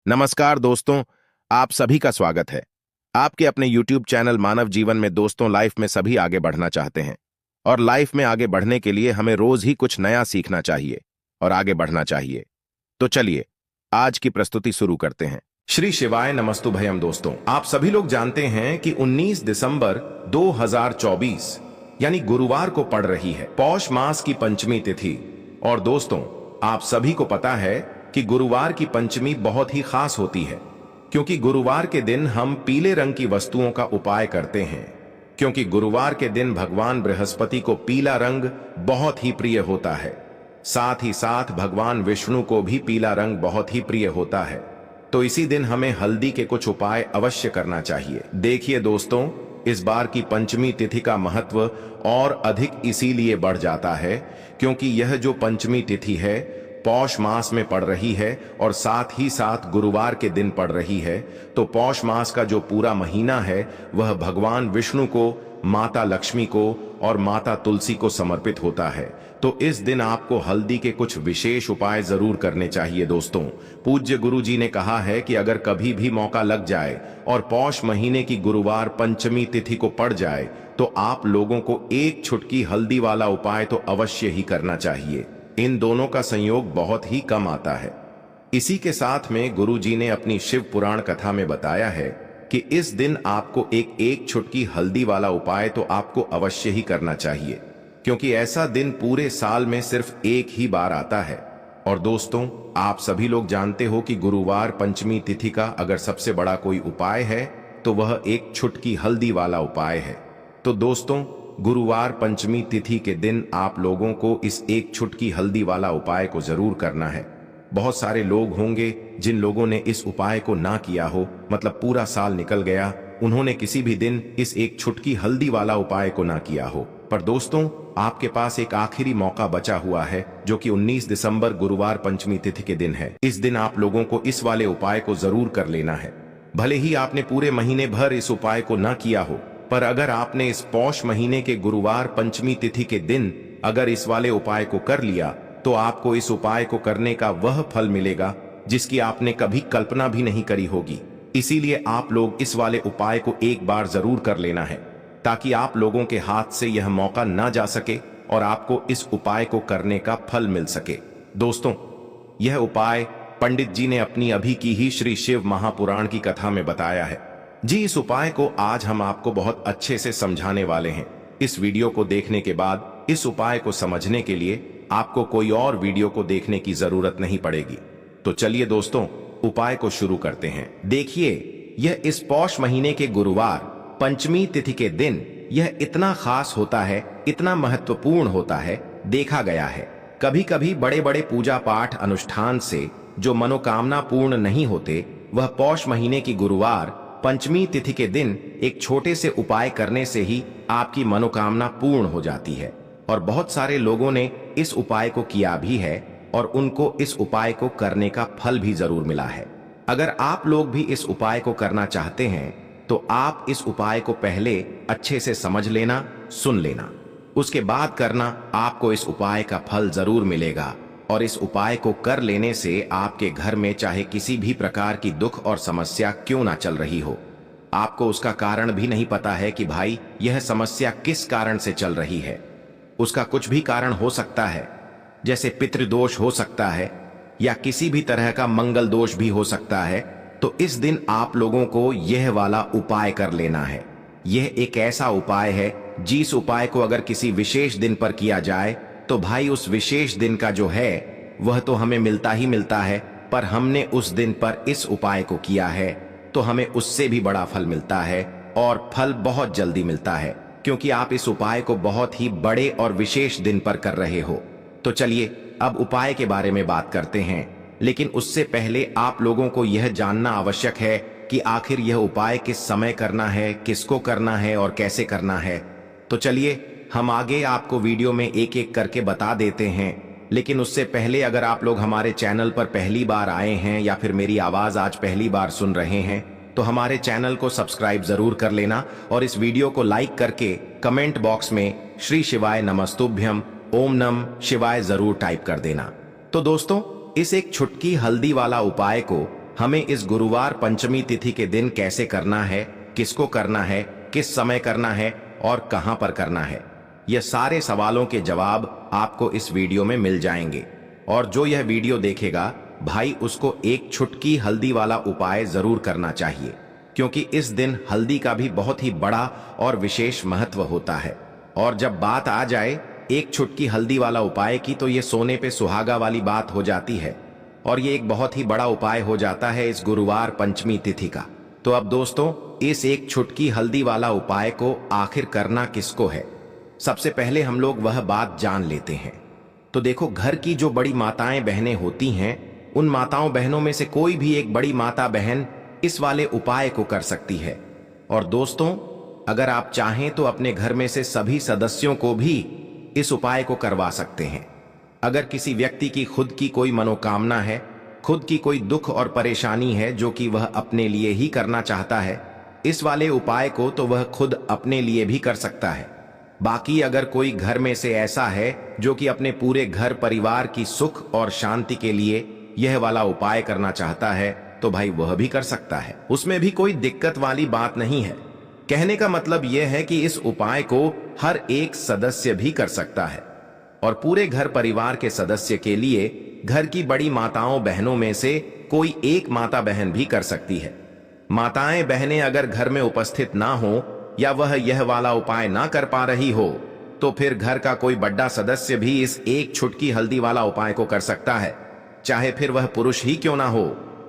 नमस्कार दोस्तों, आप सभी का स्वागत है। आपके अपने YouTube चैनल मानव जीवन में दोस्तों लाइफ में सभी आगे बढ़ना चाहते हैं और लाइफ में आगे बढ़ने के लिए हमें रोज ही कुछ नया सीखना चाहिए और आगे बढ़ना चाहिए। तो चलिए आज की प्रस्तुति शुरू करते हैं। श्री शिवाय नमस्तुभयम। दोस्तों, आप सभी लोग जानते हैं कि 19 दिसंबर 2024 यानी गुरुवार को पड़ रही है पौष मास की पंचमी तिथि। और दोस्तों, आप सभी को पता है कि गुरुवार की पंचमी बहुत ही खास होती है, क्योंकि गुरुवार के दिन हम पीले रंग की वस्तुओं का उपाय करते हैं, क्योंकि गुरुवार के दिन भगवान बृहस्पति को पीला रंग बहुत ही प्रिय होता है। साथ ही साथ भगवान विष्णु को भी पीला रंग बहुत ही प्रिय होता है। तो इसी दिन हमें हल्दी के कुछ उपाय अवश्य करना चाहिए। देखिए दोस्तों, इस बार की पंचमी तिथि का महत्व और अधिक इसीलिए बढ़ जाता है क्योंकि यह जो पंचमी तिथि है पौष मास में पड़ रही है और साथ ही साथ गुरुवार के दिन पड़ रही है। तो पौष मास का जो पूरा महीना है वह भगवान विष्णु को, माता लक्ष्मी को और माता तुलसी को समर्पित होता है। तो इस दिन आपको हल्दी के कुछ विशेष उपाय जरूर करने चाहिए। दोस्तों, पूज्य गुरु जी ने कहा है कि अगर कभी भी मौका लग जाए और पौष महीने की गुरुवार पंचमी तिथि को पड़ जाए तो आप लोगों को एक छुटकी हल्दी वाला उपाय तो अवश्य ही करना चाहिए। इन दोनों का संयोग बहुत ही कम आता है। इसी के साथ में गुरु जी ने अपनी शिव पुराण कथा में बताया है कि इस दिन आपको एक छुटकी हल्दी वाला उपाय तो आपको अवश्य ही करना चाहिए, क्योंकि ऐसा दिन पूरे साल में सिर्फ एक ही बार आता है। और दोस्तों, आप सभी लोग जानते हो कि गुरुवार पंचमी तिथि का अगर सबसे बड़ा कोई उपाय है तो वह एक छुटकी हल्दी वाला उपाय है। तो दोस्तों, गुरुवार पंचमी तिथि के दिन आप लोगों को इस एक छुटकी हल्दी वाला उपाय को जरूर करना है। बहुत सारे लोग होंगे जिन लोगों ने इस उपाय को ना किया हो, मतलब पूरा साल निकल गया, उन्होंने किसी भी दिन इस एक छुटकी हल्दी वाला उपाय को ना किया हो। पर दोस्तों, आपके पास एक आखिरी मौका बचा हुआ है जो कि 19 दिसंबर गुरुवार पंचमी तिथि के दिन है। इस दिन आप लोगों को इस वाले उपाय को जरूर कर लेना है। भले ही आपने पूरे महीने भर इस उपाय को ना किया हो, पर अगर आपने इस पौष महीने के गुरुवार पंचमी तिथि के दिन अगर इस वाले उपाय को कर लिया तो आपको इस उपाय को करने का वह फल मिलेगा जिसकी आपने कभी कल्पना भी नहीं करी होगी। इसीलिए आप लोग इस वाले उपाय को एक बार जरूर कर लेना है, ताकि आप लोगों के हाथ से यह मौका ना जा सके और आपको इस उपाय को करने का फल मिल सके। दोस्तों, यह उपाय पंडित जी ने अपनी अभी की ही श्री शिव महापुराण की कथा में बताया है। जी, इस उपाय को आज हम आपको बहुत अच्छे से समझाने वाले हैं। इस वीडियो को देखने के बाद इस उपाय को समझने के लिए आपको कोई और वीडियो को देखने की जरूरत नहीं पड़ेगी। तो चलिए दोस्तों, उपाय को शुरू करते हैं। देखिए, यह इस पौष महीने के गुरुवार पंचमी तिथि के दिन यह इतना खास होता है, इतना महत्वपूर्ण होता है। देखा गया है कभी कभी बड़े बड़े पूजा पाठ अनुष्ठान से जो मनोकामना पूर्ण नहीं होते, वह पौष महीने की गुरुवार पंचमी तिथि के दिन एक छोटे से उपाय करने से ही आपकी मनोकामना पूर्ण हो जाती है। और बहुत सारे लोगों ने इस उपाय को किया भी है और उनको इस उपाय को करने का फल भी जरूर मिला है। अगर आप लोग भी इस उपाय को करना चाहते हैं तो आप इस उपाय को पहले अच्छे से समझ लेना, सुन लेना, उसके बाद करना। आपको इस उपाय का फल जरूर मिलेगा और इस उपाय को कर लेने से आपके घर में चाहे किसी भी प्रकार की दुख और समस्या क्यों ना चल रही हो, आपको उसका कारण भी नहीं पता है कि भाई यह समस्या किस कारण से चल रही है। उसका कुछ भी कारण हो सकता है, जैसे पितृदोष हो सकता है या किसी भी तरह का मंगल दोष भी हो सकता है। तो इस दिन आप लोगों को यह वाला उपाय कर लेना है। यह एक ऐसा उपाय है जिस उपाय को अगर किसी विशेष दिन पर किया जाए तो भाई उस विशेष दिन का जो है वह तो हमें मिलता ही मिलता है, पर हमने उस दिन पर इस उपाय को किया है तो हमें उससे भी बड़ा फल मिलता है और फल बहुत जल्दी मिलता है, क्योंकि आप इस उपाय को बहुत ही बड़े और विशेष दिन पर कर रहे हो। तो चलिए अब उपाय के बारे में बात करते हैं, लेकिन उससे पहले आप लोगों को यह जानना आवश्यक है कि आखिर यह उपाय किस समय करना है, किसको करना है और कैसे करना है। तो चलिए हम आगे आपको वीडियो में एक एक करके बता देते हैं। लेकिन उससे पहले अगर आप लोग हमारे चैनल पर पहली बार आए हैं या फिर मेरी आवाज आज पहली बार सुन रहे हैं तो हमारे चैनल को सब्सक्राइब जरूर कर लेना और इस वीडियो को लाइक करके कमेंट बॉक्स में श्री शिवाय नमस्तुभ्यम, ओम नम शिवाय जरूर टाइप कर देना। तो दोस्तों, इस एक छुटकी हल्दी वाला उपाय को हमें इस गुरुवार पंचमी तिथि के दिन कैसे करना है, किसको करना है, किस समय करना है और कहां पर करना है, यह सारे सवालों के जवाब आपको इस वीडियो में मिल जाएंगे। और जो यह वीडियो देखेगा भाई, उसको एक चुटकी हल्दी वाला उपाय जरूर करना चाहिए, क्योंकि इस दिन हल्दी का भी बहुत ही बड़ा और विशेष महत्व होता है। और जब बात आ जाए एक चुटकी हल्दी वाला उपाय की, तो ये सोने पे सुहागा वाली बात हो जाती है और ये एक बहुत ही बड़ा उपाय हो जाता है इस गुरुवार पंचमी तिथि का। तो अब दोस्तों, इस एक चुटकी हल्दी वाला उपाय को आखिर करना किसको है, सबसे पहले हम लोग वह बात जान लेते हैं। तो देखो, घर की जो बड़ी माताएं बहनें होती हैं, उन माताओं बहनों में से कोई भी एक बड़ी माता बहन इस वाले उपाय को कर सकती है। और दोस्तों, अगर आप चाहें तो अपने घर में से सभी सदस्यों को भी इस उपाय को करवा सकते हैं। अगर किसी व्यक्ति की खुद की कोई मनोकामना है, खुद की कोई दुख और परेशानी है जो कि वह अपने लिए ही करना चाहता है इस वाले उपाय को, तो वह खुद अपने लिए भी कर सकता है। बाकी अगर कोई घर में से ऐसा है जो कि अपने पूरे घर परिवार की सुख और शांति के लिए यह वाला उपाय करना चाहता है, तो भाई वह भी कर सकता है, उसमें भी कोई दिक्कत वाली बात नहीं है। कहने का मतलब यह है कि इस उपाय को हर एक सदस्य भी कर सकता है और पूरे घर परिवार के सदस्य के लिए घर की बड़ी माताओं बहनों में से कोई एक माता बहन भी कर सकती है। माताएं बहनें अगर घर में उपस्थित ना हो या वह यह वाला उपाय ना कर पा रही हो, तो फिर घर का कोई बड़ा सदस्य भी इस एक चुटकी हल्दी वाला उपाय को कर सकता है, चाहे फिर वह पुरुष ही क्यों ना हो,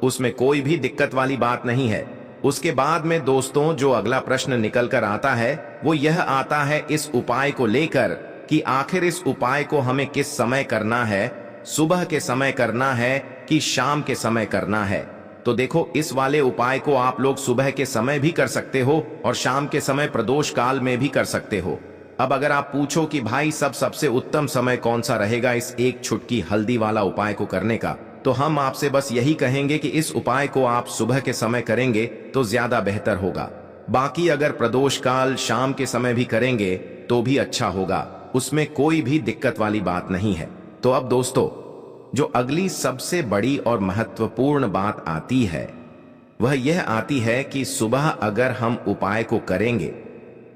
उसमें कोई भी दिक्कत वाली बात नहीं है। उसके बाद में दोस्तों, जो अगला प्रश्न निकल कर आता है वो यह आता है इस उपाय को लेकर कि आखिर इस उपाय को हमें किस समय करना है, सुबह के समय करना है कि शाम के समय करना है। तो देखो, इस वाले उपाय को आप लोग सुबह के समय भी कर सकते हो और शाम के समय प्रदोष काल में भी कर सकते हो। अब अगर आप पूछो कि भाई सबसे उत्तम समय कौन सा रहेगा इस एक चुटकी हल्दी वाला उपाय को करने का, तो हम आपसे बस यही कहेंगे कि इस उपाय को आप सुबह के समय करेंगे तो ज्यादा बेहतर होगा। बाकी अगर प्रदोष काल शाम के समय भी करेंगे तो भी अच्छा होगा, उसमें कोई भी दिक्कत वाली बात नहीं है। तो अब दोस्तों, जो अगली सबसे बड़ी और महत्वपूर्ण बात आती है वह यह आती है कि सुबह अगर हम उपाय को करेंगे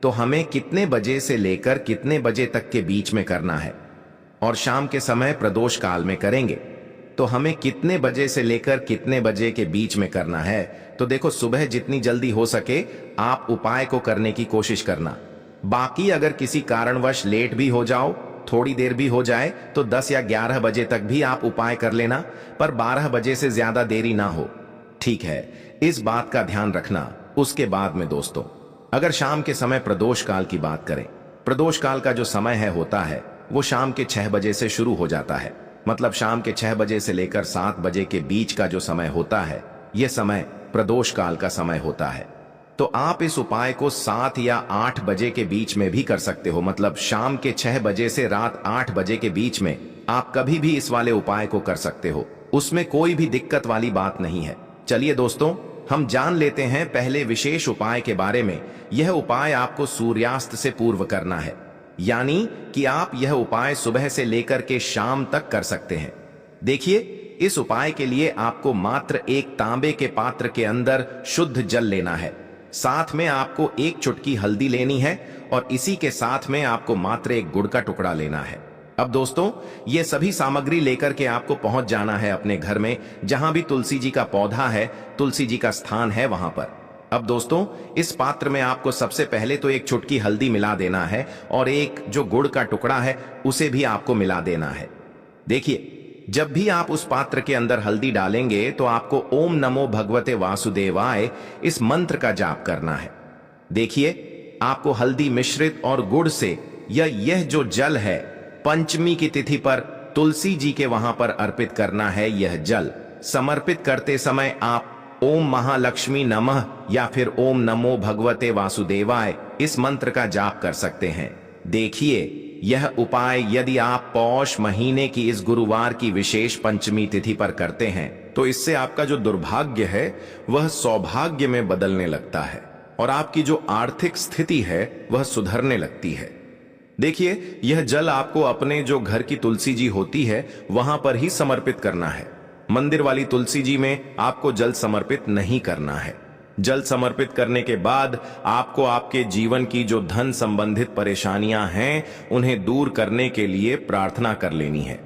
तो हमें कितने बजे से लेकर कितने बजे तक के बीच में करना है, और शाम के समय प्रदोष काल में करेंगे तो हमें कितने बजे से लेकर कितने बजे के बीच में करना है। तो देखो, सुबह जितनी जल्दी हो सके आप उपाय को करने की कोशिश करना। बाकी अगर किसी कारणवश लेट भी हो जाओ, थोड़ी देर भी हो जाए, तो 10 या 11 बजे तक भी आप उपाय कर लेना, पर 12 बजे से ज्यादा देरी ना हो, ठीक है, इस बात का ध्यान रखना। उसके बाद में दोस्तों, अगर शाम के समय प्रदोष काल की बात करें, प्रदोष काल का जो समय है होता है वो शाम के 6 बजे से शुरू हो जाता है। मतलब शाम के 6 बजे से लेकर 7 बजे के बीच का जो समय होता है, यह समय प्रदोष काल का समय होता है। तो आप इस उपाय को 7 या 8 बजे के बीच में भी कर सकते हो। मतलब शाम के 6 बजे से रात 8 बजे के बीच में आप कभी भी इस वाले उपाय को कर सकते हो, उसमें कोई भी दिक्कत वाली बात नहीं है। चलिए दोस्तों, हम जान लेते हैं पहले विशेष उपाय के बारे में। यह उपाय आपको सूर्यास्त से पूर्व करना है, यानी कि आप यह उपाय सुबह से लेकर के शाम तक कर सकते हैं। देखिए, इस उपाय के लिए आपको मात्र एक तांबे के पात्र के अंदर शुद्ध जल लेना है, साथ में आपको एक चुटकी हल्दी लेनी है और इसी के साथ में आपको मात्र एक गुड़ का टुकड़ा लेना है। अब दोस्तों, ये सभी सामग्री लेकर के आपको पहुंच जाना है अपने घर में, जहां भी तुलसी जी का पौधा है, तुलसी जी का स्थान है, वहां पर। अब दोस्तों, इस पात्र में आपको सबसे पहले तो एक चुटकी हल्दी मिला देना है और एक जो गुड़ का टुकड़ा है उसे भी आपको मिला देना है। देखिए, जब भी आप उस पात्र के अंदर हल्दी डालेंगे तो आपको ओम नमो भगवते वासुदेवाय इस मंत्र का जाप करना है। देखिए, आपको हल्दी मिश्रित और गुड़ से यह जो जल है पंचमी की तिथि पर तुलसी जी के वहां पर अर्पित करना है। यह जल समर्पित करते समय आप ओम महालक्ष्मी नमः या फिर ओम नमो भगवते वासुदेवाय इस मंत्र का जाप कर सकते हैं। देखिए, यह उपाय यदि आप पौष महीने की इस गुरुवार की विशेष पंचमी तिथि पर करते हैं तो इससे आपका जो दुर्भाग्य है वह सौभाग्य में बदलने लगता है और आपकी जो आर्थिक स्थिति है वह सुधरने लगती है। देखिए, यह जल आपको अपने जो घर की तुलसी जी होती है वहां पर ही समर्पित करना है। मंदिर वाली तुलसी जी में आपको जल समर्पित नहीं करना है। जल समर्पित करने के बाद आपको आपके जीवन की जो धन संबंधित परेशानियां हैं उन्हें दूर करने के लिए प्रार्थना कर लेनी है।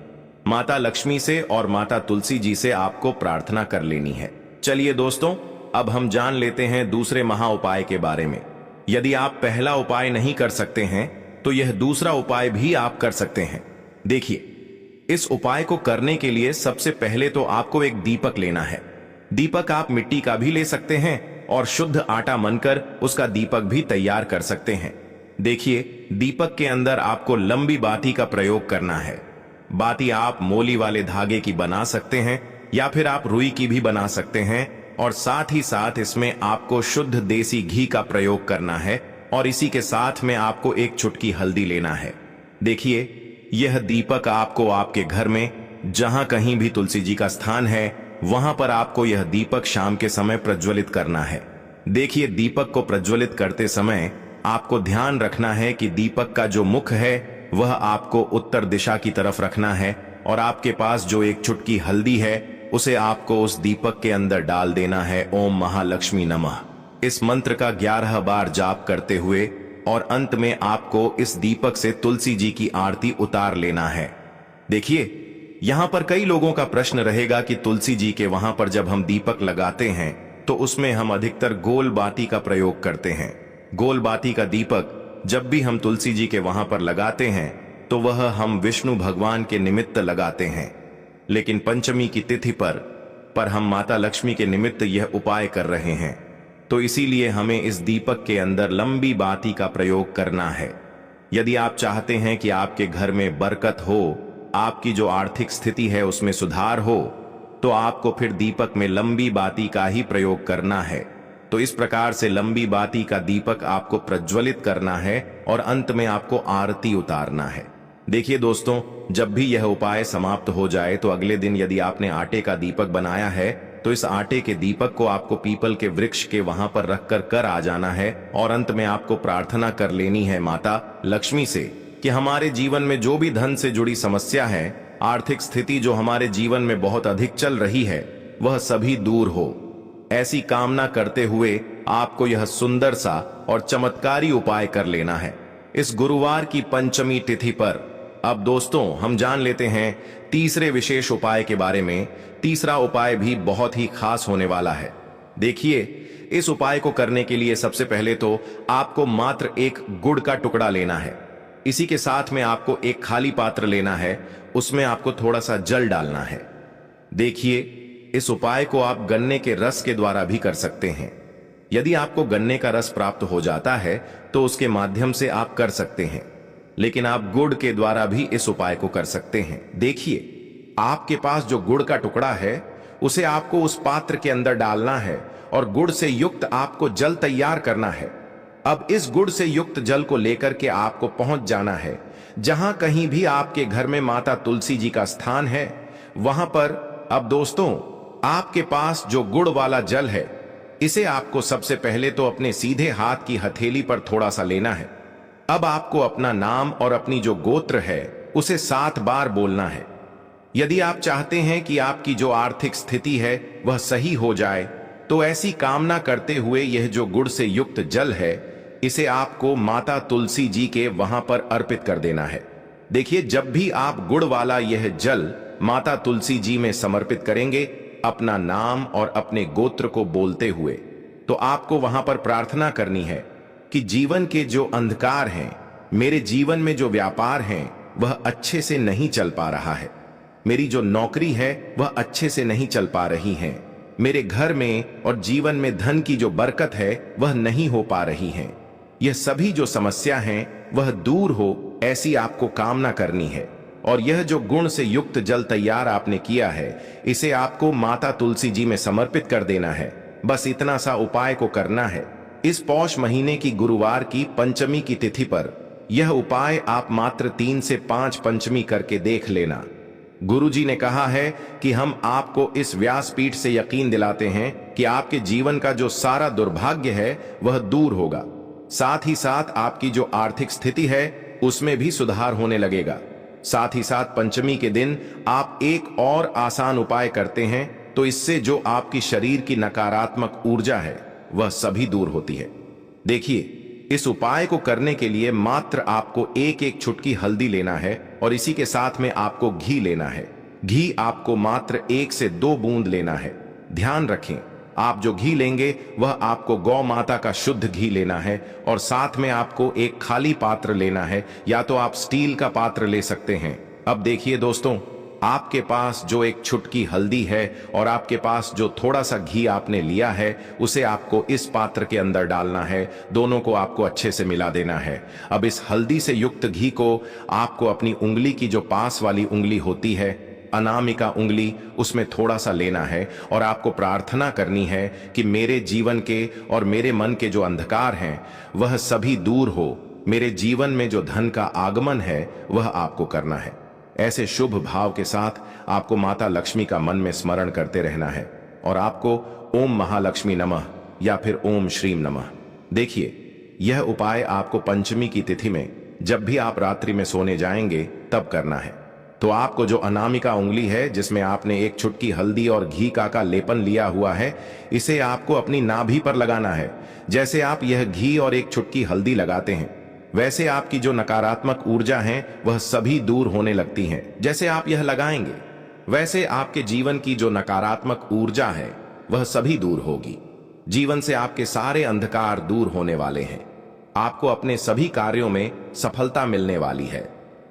माता लक्ष्मी से और माता तुलसी जी से आपको प्रार्थना कर लेनी है। चलिए दोस्तों, अब हम जान लेते हैं दूसरे महा उपाय के बारे में। यदि आप पहला उपाय नहीं कर सकते हैं तो यह दूसरा उपाय भी आप कर सकते हैं। देखिए, इस उपाय को करने के लिए सबसे पहले तो आपको एक दीपक लेना है। दीपक आप मिट्टी का भी ले सकते हैं और शुद्ध आटा मनकर उसका दीपक भी तैयार कर सकते हैं। देखिए, दीपक के अंदर आपको लंबी बाती का प्रयोग करना है। बाती आप मोली वाले धागे की बना सकते हैं या फिर आप रुई की भी बना सकते हैं, और साथ ही साथ इसमें आपको शुद्ध देसी घी का प्रयोग करना है, और इसी के साथ में आपको एक चुटकी हल्दी लेना है। देखिए, यह दीपक आपको आपके घर में जहां कहीं भी तुलसी जी का स्थान है वहां पर आपको यह दीपक शाम के समय प्रज्वलित करना है। देखिए, दीपक को प्रज्वलित करते समय आपको ध्यान रखना है कि दीपक का जो मुख है वह आपको उत्तर दिशा की तरफ रखना है, और आपके पास जो एक चुटकी हल्दी है उसे आपको उस दीपक के अंदर डाल देना है। ओम महालक्ष्मी नमः इस मंत्र का 11 बार जाप करते हुए, और अंत में आपको इस दीपक से तुलसी जी की आरती उतार लेना है। देखिए, यहां पर कई लोगों का प्रश्न रहेगा कि तुलसी जी के वहां पर जब हम दीपक लगाते हैं तो उसमें हम अधिकतर गोल बाती का प्रयोग करते हैं। गोल बाती का दीपक जब भी हम तुलसी जी के वहां पर लगाते हैं तो वह हम विष्णु भगवान के निमित्त लगाते हैं, लेकिन पंचमी की तिथि पर हम माता लक्ष्मी के निमित्त यह उपाय कर रहे हैं, तो इसीलिए हमें इस दीपक के अंदर लंबी बाती का प्रयोग करना है। यदि आप चाहते हैं कि आपके घर में बरकत हो, आपकी जो आर्थिक स्थिति है उसमें सुधार हो, तो आपको फिर दीपक में लंबी बाती का ही प्रयोग करना है। तो इस प्रकार से लंबी बाती का दीपक आपको प्रज्वलित करना है और अंत में आपको आरती उतारना है। देखिए दोस्तों, जब भी यह उपाय समाप्त हो जाए तो अगले दिन यदि आपने आटे का दीपक बनाया है तो इस आटे के दीपक को आपको पीपल के वृक्ष के वहां पर रखकर कर आ जाना है, और अंत में आपको प्रार्थना कर लेनी है माता लक्ष्मी से कि हमारे जीवन में जो भी धन से जुड़ी समस्या है, आर्थिक स्थिति जो हमारे जीवन में बहुत अधिक चल रही है, वह सभी दूर हो। ऐसी कामना करते हुए आपको यह सुंदर सा और चमत्कारी उपाय कर लेना है इस गुरुवार की पंचमी तिथि पर। अब दोस्तों, हम जान लेते हैं तीसरे विशेष उपाय के बारे में। तीसरा उपाय भी बहुत ही खास होने वाला है। देखिए, इस उपाय को करने के लिए सबसे पहले तो आपको मात्र एक गुड़ का टुकड़ा लेना है। इसी के साथ में आपको एक खाली पात्र लेना है, उसमें आपको थोड़ा सा जल डालना है। देखिए, इस उपाय को आप गन्ने के रस के द्वारा भी कर सकते हैं। यदि आपको गन्ने का रस प्राप्त हो जाता है तो उसके माध्यम से आप कर सकते हैं, लेकिन आप गुड़ के द्वारा भी इस उपाय को कर सकते हैं। देखिए, आपके पास जो गुड़ का टुकड़ा है उसे आपको उस पात्र के अंदर डालना है और गुड़ से युक्त आपको जल तैयार करना है। अब इस गुड़ से युक्त जल को लेकर के आपको पहुंच जाना है जहां कहीं भी आपके घर में माता तुलसी जी का स्थान है वहां पर। अब दोस्तों, आपके पास जो गुड़ वाला जल है इसे आपको सबसे पहले तो अपने सीधे हाथ की हथेली पर थोड़ा सा लेना है। अब आपको अपना नाम और अपनी जो गोत्र है उसे 7 बार बोलना है। यदि आप चाहते हैं कि आपकी जो आर्थिक स्थिति है वह सही हो जाए तो ऐसी कामना करते हुए यह जो गुड़ से युक्त जल है इसे आपको माता तुलसी जी के वहां पर अर्पित कर देना है। देखिए, जब भी आप गुड़ वाला यह जल माता तुलसी जी में समर्पित करेंगे अपना नाम और अपने गोत्र को बोलते हुए, तो आपको वहां पर प्रार्थना करनी है कि जीवन के जो अंधकार हैं, मेरे जीवन में जो व्यापार हैं वह अच्छे से नहीं चल पा रहा है, मेरी जो नौकरी है वह अच्छे से नहीं चल पा रही है, मेरे घर में और जीवन में धन की जो बरकत है वह नहीं हो पा रही है, यह सभी जो समस्या हैं वह दूर हो, ऐसी आपको कामना करनी है। और यह जो गुण से युक्त जल तैयार आपने किया है इसे आपको माता तुलसी जी में समर्पित कर देना है। बस इतना सा उपाय को करना है। इस पौष महीने की गुरुवार की पंचमी की तिथि पर यह उपाय आप मात्र 3 से 5 पंचमी करके देख लेना। गुरुजी ने कहा है कि हम आपको इस व्यासपीठ से यकीन दिलाते हैं कि आपके जीवन का जो सारा दुर्भाग्य है वह दूर होगा, साथ ही साथ आपकी जो आर्थिक स्थिति है उसमें भी सुधार होने लगेगा। साथ ही साथ पंचमी के दिन आप एक और आसान उपाय करते हैं तो इससे जो आपकी शरीर की नकारात्मक ऊर्जा है वह सभी दूर होती है। देखिए, इस उपाय को करने के लिए मात्र आपको एक एक चुटकी हल्दी लेना है और इसी के साथ में आपको घी लेना है। घी आपको मात्र 1 से 2 बूंद लेना है। ध्यान रखें, आप जो घी लेंगे वह आपको गौ माता का शुद्ध घी लेना है और साथ में आपको एक खाली पात्र लेना है, या तो आप स्टील का पात्र ले सकते हैं। अब देखिए दोस्तों, आपके पास जो एक चुटकी हल्दी है और आपके पास जो थोड़ा सा घी आपने लिया है उसे आपको इस पात्र के अंदर डालना है। दोनों को आपको अच्छे से मिला देना है। अब इस हल्दी से युक्त घी को आपको अपनी उंगली की जो पास वाली उंगली होती है, अनामिका उंगली, उसमें थोड़ा सा लेना है और आपको प्रार्थना करनी है कि मेरे जीवन के और मेरे मन के जो अंधकार हैं वह सभी दूर हो। मेरे जीवन में जो धन का आगमन है वह आपको करना है। ऐसे शुभ भाव के साथ आपको माता लक्ष्मी का मन में स्मरण करते रहना है और आपको ओम महालक्ष्मी नमः या फिर ओम श्रीम नमः। देखिए, यह उपाय आपको पंचमी की तिथि में जब भी आप रात्रि में सोने जाएंगे तब करना है। तो आपको जो अनामिका उंगली है जिसमें आपने एक चुटकी हल्दी और घी का लेपन लिया हुआ है, इसे आपको अपनी नाभि पर लगाना है। जैसे आप यह घी और एक चुटकी हल्दी लगाते हैं वैसे आपकी जो नकारात्मक ऊर्जा है वह सभी दूर होने लगती हैं। जैसे आप यह लगाएंगे वैसे आपके जीवन की जो नकारात्मक ऊर्जा है वह सभी दूर होगी। जीवन से आपके सारे अंधकार दूर होने वाले हैं। आपको अपने सभी कार्यों में सफलता मिलने वाली है।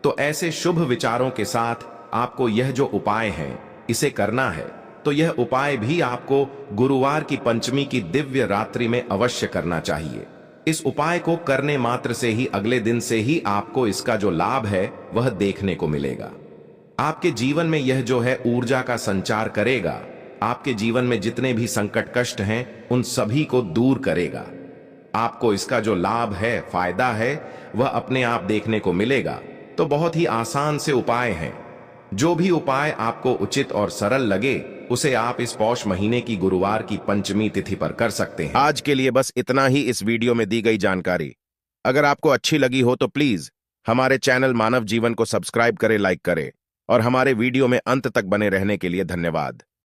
तो ऐसे शुभ विचारों के साथ आपको यह जो उपाय है इसे करना है। तो यह उपाय भी आपको गुरुवार की पंचमी की दिव्य रात्रि में अवश्य करना चाहिए। इस उपाय को करने मात्र से ही अगले दिन से ही आपको इसका जो लाभ है वह देखने को मिलेगा। आपके जीवन में यह जो है ऊर्जा का संचार करेगा। आपके जीवन में जितने भी संकट कष्ट हैं उन सभी को दूर करेगा। आपको इसका जो लाभ है, फायदा है, वह अपने आप देखने को मिलेगा। तो बहुत ही आसान से उपाय हैं। जो भी उपाय आपको उचित और सरल लगे उसे आप इस पौष महीने की गुरुवार की पंचमी तिथि पर कर सकते हैं। आज के लिए बस इतना ही इस वीडियो में दी गई जानकारी। अगर आपको अच्छी लगी हो तो प्लीज हमारे चैनल मानव जीवन को सब्सक्राइब करें, लाइक करें और हमारे वीडियो में अंत तक बने रहने के लिए धन्यवाद।